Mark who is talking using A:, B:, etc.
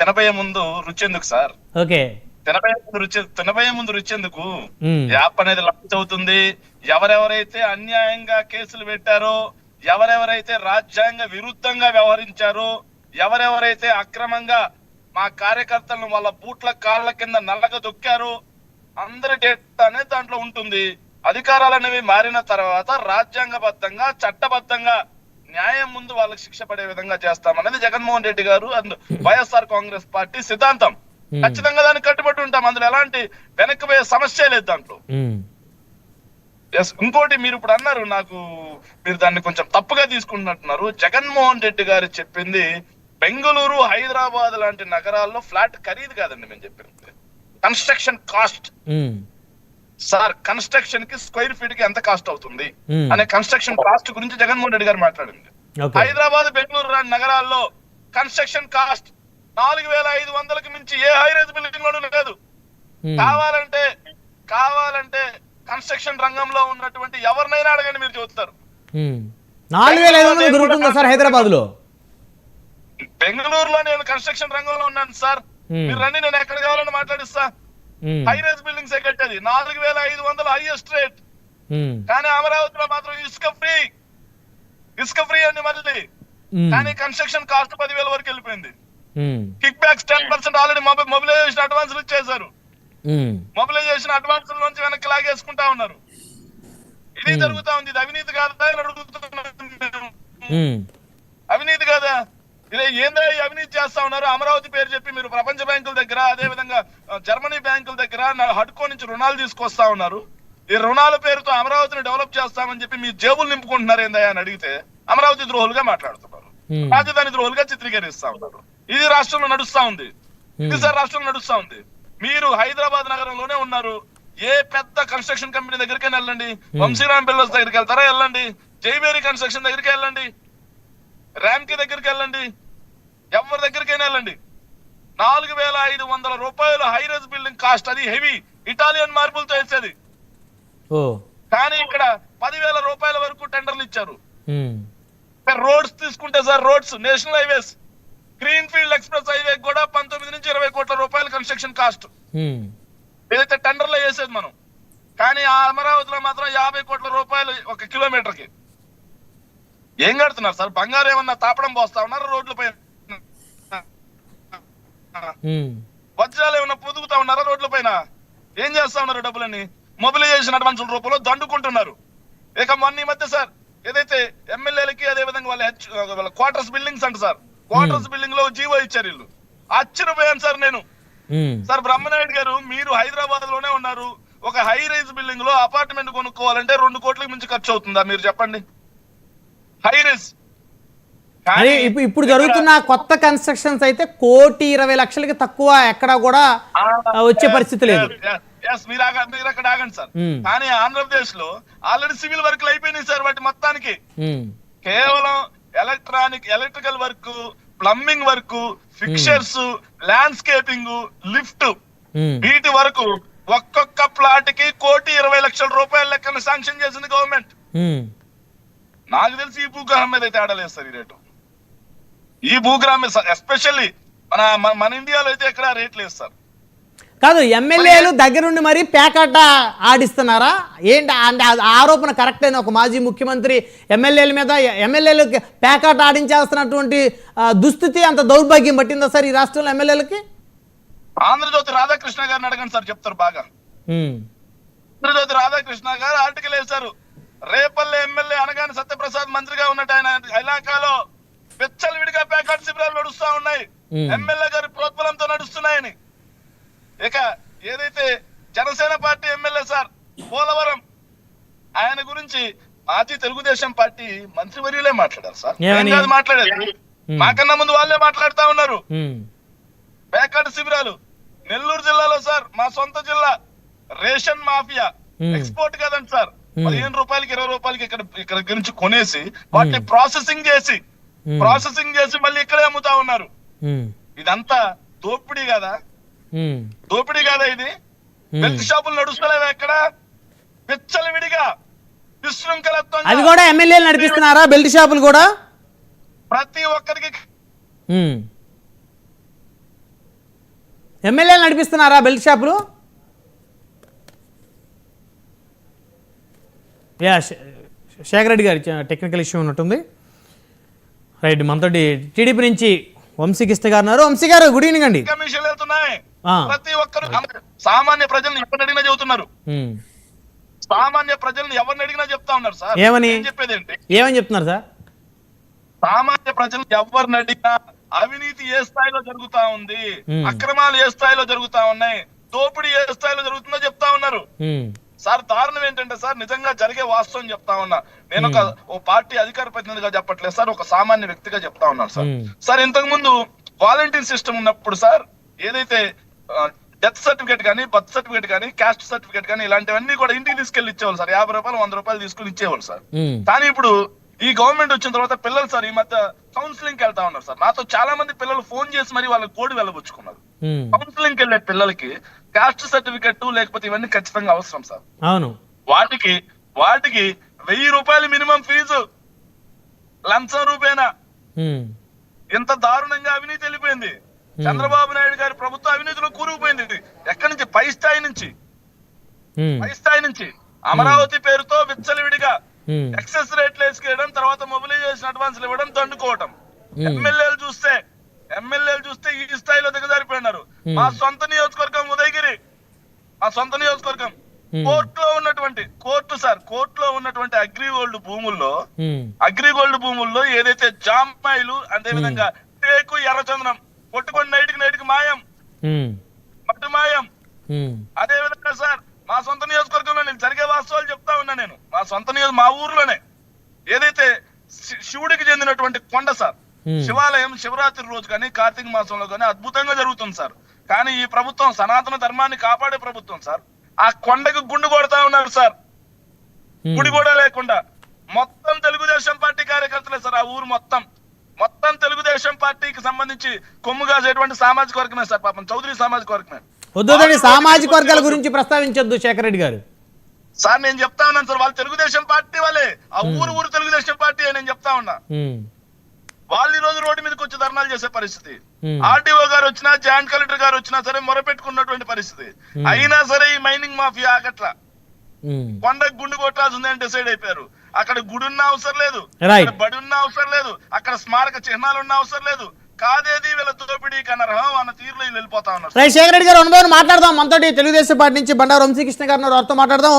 A: తినబోయే ముందు రుచి ఎందుకు సార్?
B: ఓకే.
A: తినబోయే ముందు రుచి ఎందుకు? యాప్ అనేది లాంచ్ అవుతుంది. ఎవరెవరైతే అన్యాయంగా కేసులు పెట్టారో, ఎవరెవరైతే రాజ్యాంగ విరుద్ధంగా వ్యవహరించారో, ఎవరెవరైతే అక్రమంగా మా కార్యకర్తలను వాళ్ళ బూట్ల కాళ్ళ కింద నల్లగా దొక్కారో అందరి డేటా అనేది దాంట్లో ఉంటుంది. అధికారాలు అనేవి మారిన తర్వాత రాజ్యాంగబద్ధంగా చట్టబద్ధంగా న్యాయం ముందు వాళ్ళకి శిక్ష పడే విధంగా చేస్తామనేది జగన్మోహన్ రెడ్డి గారు అండ్ వైఎస్ఆర్ కాంగ్రెస్ పార్టీ సిద్ధాంతం. ఖచ్చితంగా దానికి కట్టుబడి ఉంటాం. అందులో ఎలాంటి వెనక్కిపోయే సమస్య లేదు దాంట్లో. ఇంకోటి మీరు ఇప్పుడు అన్నారు, నాకు మీరు దాన్ని కొంచెం తప్పుగా తీసుకుంటున్నట్టున్నారు. జగన్మోహన్ రెడ్డి గారు చెప్పింది బెంగళూరు, హైదరాబాద్ లాంటి నగరాల్లో ఫ్లాట్ ఖరీదు కాదండి. మేము చెప్పింది కన్స్ట్రక్షన్ కాస్ట్. సార్, కన్స్ట్రక్షన్ కి స్క్వేర్ ఫీట్ కి ఎంత కాస్ట్ అవుతుంది అనే కన్స్ట్రక్షన్ కాస్ట్ గురించి జగన్మోహన్ రెడ్డి గారు మాట్లాడింది. హైదరాబాద్, బెంగళూరు లాంటి నగరాల్లో కన్స్ట్రక్షన్ కాస్ట్ 4,500కి మించి ఏ హైరైజ్ బిల్డింగ్ లోనూ లేదు. కావాలంటే కన్స్ట్రక్షన్ రంగంలో ఉన్నటువంటి ఎవరినైనా అడగండి, మీరు చూస్తారు.
B: 4,500 దొరుకుతుందా సార్ హైదరాబాద్ లో?
A: బెంగళూరులో నేను కన్స్ట్రక్షన్ రంగంలో ఉన్నాను సార్. మీరు రండి, నేను ఎక్కడ కావాలని మాట్లాడిస్తా. హైరైజ్ బిల్డింగ్స్ కట్టేది 4,500 హైయెస్ట్ రేట్. కానీ అమరావతిలో మాత్రం ఇసుక ఫ్రీ అండి మళ్ళీ. కానీ కన్స్ట్రక్షన్ కాస్ట్ 10,000 వరకు వెళ్ళిపోయింది. Kickbacks 10% already mobilization advance ఇచ్చేశారు. మొబిలైజేషన్ అడ్వాన్స్ నుంచి వెనక్కి లాగేసుకుంటా ఉన్నారు. ఇది జరుగుతా ఉంది. ఇది అవినీతి కాదా అని అడుగుతున్నాను. అవినీతి కాదా? ఇలా ఏందో అవినీతి చేస్తా ఉన్నారు. అమరావతి పేరు చెప్పి మీరు ప్రపంచ బ్యాంకుల దగ్గర, అదే విధంగా జర్మనీ బ్యాంకుల దగ్గర హడ్కో నుంచి రుణాలు తీసుకొస్తా ఉన్నారు. ఈ రుణాల పేరుతో అమరావతిని డెవలప్ చేస్తామని చెప్పి మీ జేబులు నింపుకుంటున్నారు ఏందా అని అడిగితే అమరావతి ద్రోహులుగా మాట్లాడుతున్నారు, రాజధాని ద్రోహులుగా చిత్రీకరిస్తా ఉన్నారు. ఇది రాష్ట్రంలో నడుస్తా ఉంది. ఇది సార్ రాష్ట్రంలో నడుస్తా ఉంది. మీరు హైదరాబాద్ నగరంలోనే ఉన్నారు. ఏ పెద్ద కన్స్ట్రక్షన్ కంపెనీ దగ్గరికైనా వెళ్ళండి, వంశీరామ్ బిల్డర్స్ దగ్గరికి వెళ్తారా వెళ్ళండి, జైబేరీ కన్స్ట్రక్షన్ దగ్గరికి వెళ్ళండి, ర్యామ్కి దగ్గరికి వెళ్ళండి, ఎవరి దగ్గరికైనా వెళ్ళండి. 4,500 రూపాయలు హైరైజ్ బిల్డింగ్ కాస్ట్. అది హెవీ ఇటాలియన్ మార్బుల్తో వేసేది. కానీ ఇక్కడ 10,000 రూపాయల వరకు టెండర్లు ఇచ్చారు. రోడ్స్ తీసుకుంటే sir, roads national highways, green field express highway కూడా 19 నుంచి 20 కోట్ల రూపాయలు కన్స్ట్రక్షన్ కాస్ట్ ఏదైతే టెండర్లో వేసేది మనం. కానీ ఆ అమరావతిలో మాత్రం 50 కోట్ల రూపాయలు 1 కిలోమీటర్కి. ఏం కడుతున్నారు సార్? బంగారు ఏమన్నా తాపడం పోస్తా ఉన్నారు రోడ్ల పైన? వజ్రాలు ఏమన్నా పొదుగుతా ఉన్నారా రోడ్ల పైన? ఏం చేస్తా ఉన్నారు? డబ్బులని మొబిలైజేషన్ అడ్వాన్స్ రూపంలో దండుకుంటున్నారు. ఇక మొన్న ఈ మధ్య సార్ ఏదైతే ఎమ్మెల్యేలకి అదే విధంగా వాళ్ళ క్వార్టర్స్ బిల్డింగ్స్ అంట సార్, క్వార్టర్స్ బిల్డింగ్ లో జీవో ఇచ్చారు వీళ్ళు. ఆశ్చర్యపోయాను సార్ నేను. సార్ బ్రహ్మనాయుడు గారు, మీరు హైదరాబాద్ లోనే ఉన్నారు. ఒక హై రైజ్ బిల్డింగ్ లో అపార్ట్మెంట్ కొనుక్కోవాలంటే 2 కోట్లకు మించి ఖర్చు అవుతుందా? మీరు చెప్పండి. High rise.
B: ఇప్పుడు జరుగుతున్న కొత్త కన్స్ట్రక్షన్స్ అయితే 1,20,00,000కి తక్కువ ఎక్కడా కూడా వచ్చే పరిస్థితి లేదు.
A: మీరు అక్కడ ఆగండి సార్. కానీ ఆంధ్రప్రదేశ్ లో ఆల్రెడీ సివిల్ వర్క్లు అయిపోయినాయి సార్. వాటి మొత్తానికి కేవలం electrical work, plumbing work, fixtures, landscaping, lift, వీటి వరకు ఒక్కొక్క ప్లాట్ కి 1,20,00,000 రూపాయల లెక్కన శాంక్షన్ చేసింది గవర్నమెంట్. నాకు తెలిసి ఈ భూగ్రహం మీద అయితే ఆడలేదు సార్ ఈ రేటు. ఈ భూగ్రహం మీద ఎస్పెషల్లీ మన ఇండియాలో అయితే ఎక్కడ రేట్ లేదు సార్.
B: కాదు, ఎమ్మెల్యేలు దగ్గరుండి మరి పేకాట ఆడిస్తున్నారా ఏంటి? అంటే ఆరోపణ కరెక్ట్ అయిన ఒక మాజీ ముఖ్యమంత్రి ఎమ్మెల్యేల మీద, ఎమ్మెల్యేలు పేకాట ఆడించేస్తున్నటువంటి దుస్థితి, అంత దౌర్భాగ్యం పట్టిందా సార్ ఈ రాష్ట్రంలో ఎమ్మెల్యేలకి?
A: ఆంధ్రజ్యోతి రాధాకృష్ణ గారిని అడగండి సార్, చెప్తారు బాగా. ఆంధ్రజ్యోతి రాధాకృష్ణ గారు ఆర్టికల్ వేశారు. రేపల్లె ఎమ్మెల్యే అనగానే సత్యప్రసాద్ మంత్రిగా ఉన్నట్టు ఆయన ఇలాకాలో విడిగా పేకాట శిబిరాలు నడుస్తా ఉన్నాయి, ఎమ్మెల్యే గారి ప్రోత్బలంతో నడుస్తున్నాయని. ఇక ఏదైతే Janasena party MLA sir Polavaram, ఆయన గురించి మాజీ తెలుగుదేశం పార్టీ మంత్రివర్యులే మాట్లాడారు సార్. మాట్లాడేది మాకన్నా ముందు వాళ్ళే మాట్లాడుతా ఉన్నారు. పేకాట శిబిరాలు నెల్లూరు జిల్లాలో సార్, మా సొంత జిల్లా, రేషన్ మాఫియా ఎక్స్పోర్ట్ కదండి సార్. 15 రూపాయలకి 20 రూపాయలకి ఇక్కడ గురించి కొనేసి వాటిని ప్రాసెసింగ్ చేసి మళ్ళీ ఇక్కడే అమ్ముతా ఉన్నారు. ఇదంతా దోపిడీ కదా? దోపిడీ కాదా ఇది? బెల్ట్ షాపులు నడుస్తలేవా ఎక్కడ? విచ్చలవిడిగా విశృంఖలత్వం.
B: అది కూడా ఎమ్మెల్యేలు నడిపిస్తున్నారా బెల్ట్ షాపులు కూడా?
A: ప్రతి ఒక్కరికి
B: ఎమ్మెల్యేలు నడిపిస్తున్నారా బెల్ట్ షాపులు? యా, శేఖర్ రెడ్డి గారి టెక్నికల్ ఇష్యూ ఉన్నట్టుంది. రైట్, మనతోటి టీడీపీ నుంచి వంశీకృష్ణ గారు ఉన్నారు. వంశీ గారు, గుడ్ ఈవినింగ్ అండి.
A: కమిషన్లు వెళ్తున్నాయి, ప్రతి ఒక్కరు సామాన్య ప్రజల్ని ఎవరిని అడిగినా చెబుతున్నారు. సామాన్య ప్రజల్ని ఎవరిని అడిగినా చెప్తా ఉన్నారు సార్.
B: ఏమని
A: చెప్పేది ఏంటి?
B: ఏమని చెప్తున్నారు సార్?
A: సామాన్య ప్రజలు ఎవరిని అడిగినా అవినీతి ఏ స్థాయిలో జరుగుతా ఉంది, అక్రమాలు ఏ స్థాయిలో జరుగుతా ఉన్నాయి, దోపిడీ ఏ స్థాయిలో జరుగుతుందో చెప్తా ఉన్నారు. సార్ దారుణం ఏంటంటే సార్, నిజంగా జరిగే వాస్తవం చెప్తా ఉన్నా. నేను ఓ పార్టీ అధికార ప్రతినిధిగా చెప్పట్లేదు సార్, ఒక సామాన్య వ్యక్తిగా చెప్తా ఉన్నాను సార్. సార్ ఇంతకు ముందు వాలంటీర్ సిస్టమ్ ఉన్నప్పుడు సార్, ఏదైతే డెత్ సర్టిఫికేట్ కానీ, బర్త్ సర్టిఫికేట్ కానీ, క్యాస్ట్ సర్టిఫికేట్ కానీ, ఇలాంటివన్నీ కూడా ఇంటికి తీసుకెళ్లి ఇచ్చేవాళ్ళు సార్. 50 రూపాయలు 100 రూపాయలు తీసుకుని ఇచ్చేవాళ్ళు సార్. కానీ ఇప్పుడు ఈ గవర్నమెంట్ వచ్చిన తర్వాత పిల్లలు సార్ ఈ మధ్య కౌన్సిలింగ్ వెళ్తా ఉన్నారు సార్. నాతో చాలా మంది పిల్లలు ఫోన్ చేసి మరి వాళ్ళకి కోడి వెళ్ళబుచ్చుకున్నారు. కౌన్సిలింగ్ వెళ్ళే పిల్లలకి కాస్ట్ సర్టిఫికెట్ లేకపోతే ఇవన్నీ ఖచ్చితంగా అవసరం సార్.
B: అవును,
A: వాటికి 1000 రూపాయలు మినిమం ఫీజు, లంచం రూపేనా. ఇంత దారుణంగా అవినీతి వెళ్ళిపోయింది. చంద్రబాబు నాయుడు గారి ప్రభుత్వం అవినీతిలో కూరుకుపోయింది. ఎక్కడి నుంచి? పై స్థాయి నుంచి అమరావతి పేరుతో విచ్చలవిడిగా ఎక్సెస్ రేట్లు వేసుకేయడం, తర్వాత మొబిలైజేషన్ అడ్వాన్స్లు ఇవ్వడం, దండుకోవడం. ఎమ్మెల్యేలు చూస్తే ఈ స్థాయిలో దిగజారిపోయినారు. మా సొంత నియోజకవర్గం ఉదయగిరి, మా సొంత నియోజకవర్గం కోర్టులో ఉన్నటువంటి అగ్రిగోల్డ్ భూముల్లో ఏదైతే జామాయిలు, అదే విధంగా టేకు, ఎర్రచందనం కొట్టుకొని నైట్కి మాయం, మట్టు మాయం. అదే విధంగా సార్ మా సొంత నియోజకవర్గంలో నేను జరిగే వాస్తవాలు చెప్తా ఉన్నా. నేను మా ఊర్లోనే ఏదైతే శివుడికి చెందినటువంటి కొండ సార్, శివాలయం శివరాత్రి రోజు కానీ కార్తీక మాసంలో కానీ అద్భుతంగా జరుగుతుంది సార్. కానీ ఈ ప్రభుత్వం సనాతన ధర్మాన్ని కాపాడే ప్రభుత్వం సార్. ఆ కొండకు గుండు కొడతా ఉన్నారు సార్, గుడి కూడా లేకుండా. మొత్తం తెలుగుదేశం పార్టీ కార్యకర్తలే సార్. ఆ ఊరు మొత్తం తెలుగుదేశం పార్టీకి సంబంధించి కొమ్ముగాసేటువంటి సామాజిక వర్గమే సార్. పాపం చౌదరి సామాజిక వర్గమే.
B: వద్దండి, సామాజిక వర్గాల గురించి ప్రస్తావించొద్దు శేఖర్ రెడ్డి గారు.
A: సార్ నేను చెప్తా ఉన్నాను సార్, వాళ్ళు తెలుగుదేశం పార్టీ వాళ్ళే. ఆ ఊరు తెలుగుదేశం పార్టీ నేను చెప్తా ఉన్నా. వాళ్ళు ఈ రోజు రోడ్డు మీదకి వచ్చి ధర్నాలు చేసే పరిస్థితి. ఆర్టీఓ గారు వచ్చినా, జాయింట్ కలెక్టర్ గారు వచ్చినా సరే మొరపెట్టుకున్నటువంటి పరిస్థితి. అయినా సరే ఈ మైనింగ్ మాఫియా ఆగట్లా. కొండకు గుండు కొట్టాల్సి ఉందని డిసైడ్ అయిపోయారు. అక్కడ గుడి ఉన్న అవసరం లేదు, బడి ఉన్న అవసరం లేదు, అక్కడ స్మారక చిహ్నాలు ఉన్న అవసరం లేదు. కాదేది వీళ్ళ దోపిడీ కనరహం అన్న తీరులో వెళ్ళిపోతా ఉన్నారు.
B: శేఖర్ రెడ్డి గారు మాట్లాడదాం. మనతోటి తెలుగుదేశం పార్టీ నుంచి బండారు వంశీకృష్ణ గారు వారితో మాట్లాడదాం.